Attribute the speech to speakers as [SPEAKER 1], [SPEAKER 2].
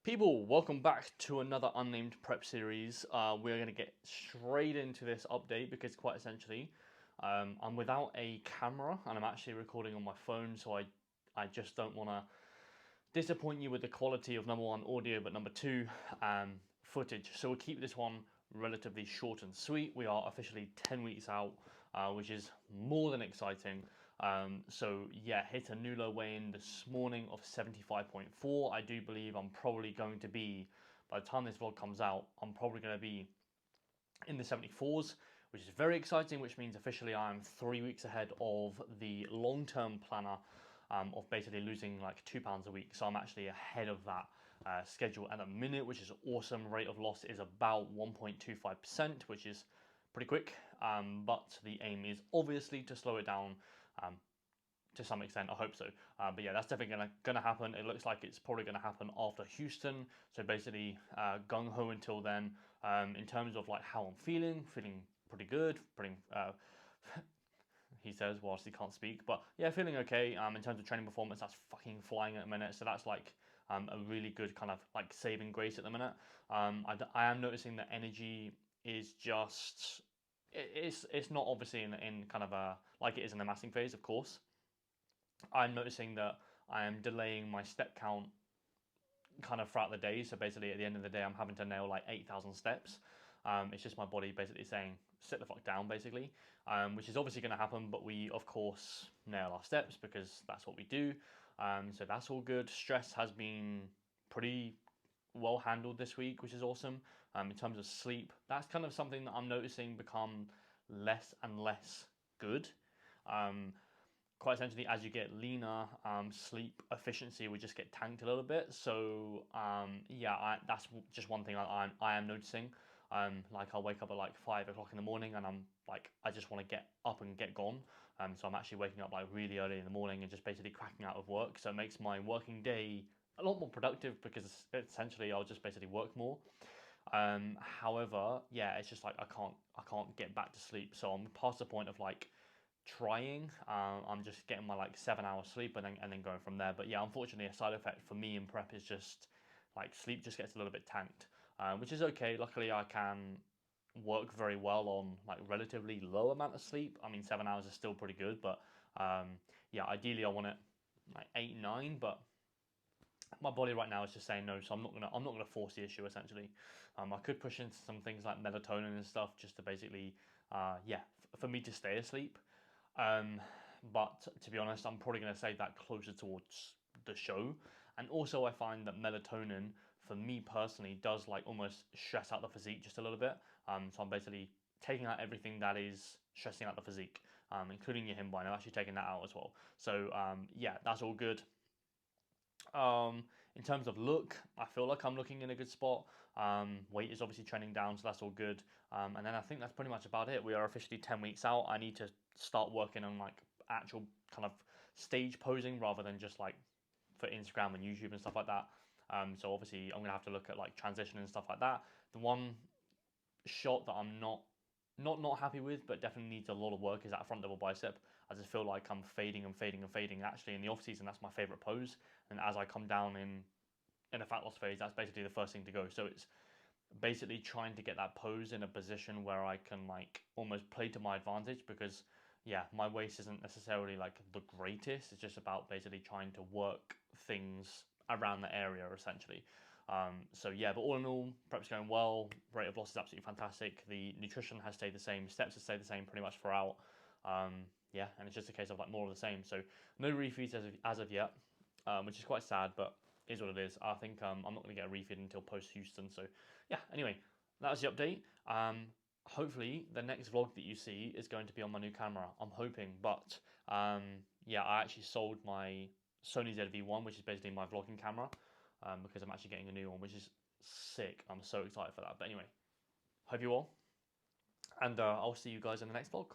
[SPEAKER 1] People, welcome back to another unnamed prep series. We're going to get straight into this update because quite essentially, I'm without a camera and I'm actually recording on my phone, so I just don't want to disappoint you with the quality of number one audio, but number two, footage. So we'll keep this one relatively short and sweet. We are officially 10 weeks out, which is more than exciting. So yeah, hit a new low weigh-in this morning of 75.4. I do believe I'm probably going to be, by the time this vlog comes out, I'm probably going to be in the 74s, which is very exciting, which means officially I'm 3 weeks ahead of the long-term planner of basically losing like 2 pounds a week. So I'm actually ahead of that schedule at the minute, which is awesome. Rate of loss is about 1.25%, which is pretty quick. But the aim is obviously to slow it down to some extent. I hope so. But yeah, that's definitely gonna happen. It looks like it's probably gonna happen after Houston. So basically, gung ho until then. In terms of like how I'm feeling pretty good. Pretty. He says whilst he can't speak, but yeah, feeling okay. In terms of training performance, that's fucking flying at the minute. So that's like a really good kind of like saving grace at the minute. I am noticing that energy is just it's not obviously in kind of a like it is in the massing phase, of course. I'm noticing that I am delaying my step count kind of throughout the day. So basically, at the end of the day, I'm having to nail like 8,000 steps. It's just my body basically saying, sit the fuck down, basically, which is obviously going to happen. But we, of course, nail our steps because that's what we do. So that's all good. Stress has been pretty well handled this week, which is awesome. In terms of sleep, that's kind of something that I'm noticing become less and less good. Quite essentially, as you get leaner, sleep efficiency would just get tanked a little bit. So yeah, that's just one thing I am noticing. Like I'll wake up at like 5 o'clock in the morning, and I'm like, I just want to get up and get gone. So I'm actually waking up like really early in the morning and just basically cracking out of work. So it makes my working day a lot more productive because essentially I'll just basically work more. However, yeah, it's just like I can't get back to sleep. So I'm past the point of like trying. I'm just getting my like 7 hours sleep and then going from there. But yeah, unfortunately, a side effect for me in prep is just like sleep just gets a little bit tanked, which is okay. Luckily, I can work very well on like relatively low amount of sleep. I mean, 7 hours is still pretty good, but yeah, ideally I want it like 8, 9, but my body right now is just saying no, so I'm not gonna force the issue essentially. I could push into some things like melatonin and stuff just to basically, yeah, for me to stay asleep. But to be honest, I'm probably going to say that closer towards the show. And also, I find that melatonin, for me personally, does like almost stress out the physique just a little bit. So I'm basically taking out everything that is stressing out the physique, including your hip. I'm actually taking that out as well. So yeah, that's all good. In terms of look, I feel like I'm looking in a good spot. Weight is obviously trending down, so that's all good. And then I think that's pretty much about it. We are officially 10 weeks out. I need to start working on like actual kind of stage posing rather than just like for Instagram and YouTube and stuff like that. So obviously I'm gonna have to look at like transition and stuff like that. The one shot that I'm not happy with, but definitely needs a lot of work is that front double bicep. I just feel like I'm fading and fading and fading. Actually, in the off season, that's my favorite pose, and as I come down in a fat loss phase, that's basically the first thing to go. So it's basically trying to get that pose in a position where I can like almost play to my advantage because yeah, my waist isn't necessarily like the greatest. It's just about basically trying to work things around the area essentially. So yeah, but all in all, prep's going well. Rate of loss is absolutely fantastic. The nutrition has stayed the same. Steps have stayed the same pretty much throughout. Yeah, and it's just a case of like more of the same. So no refeeds as of yet, which is quite sad, but is what it is. I think I'm not going to get a refeed until post Houston. So yeah, anyway, that was the update. Hopefully the next vlog that you see is going to be on my new camera. I'm hoping, but yeah, I actually sold my Sony ZV-1, which is basically my vlogging camera, because I'm actually getting a new one, which is sick. I'm so excited for that. But anyway, hope you all, and I'll see you guys in the next vlog.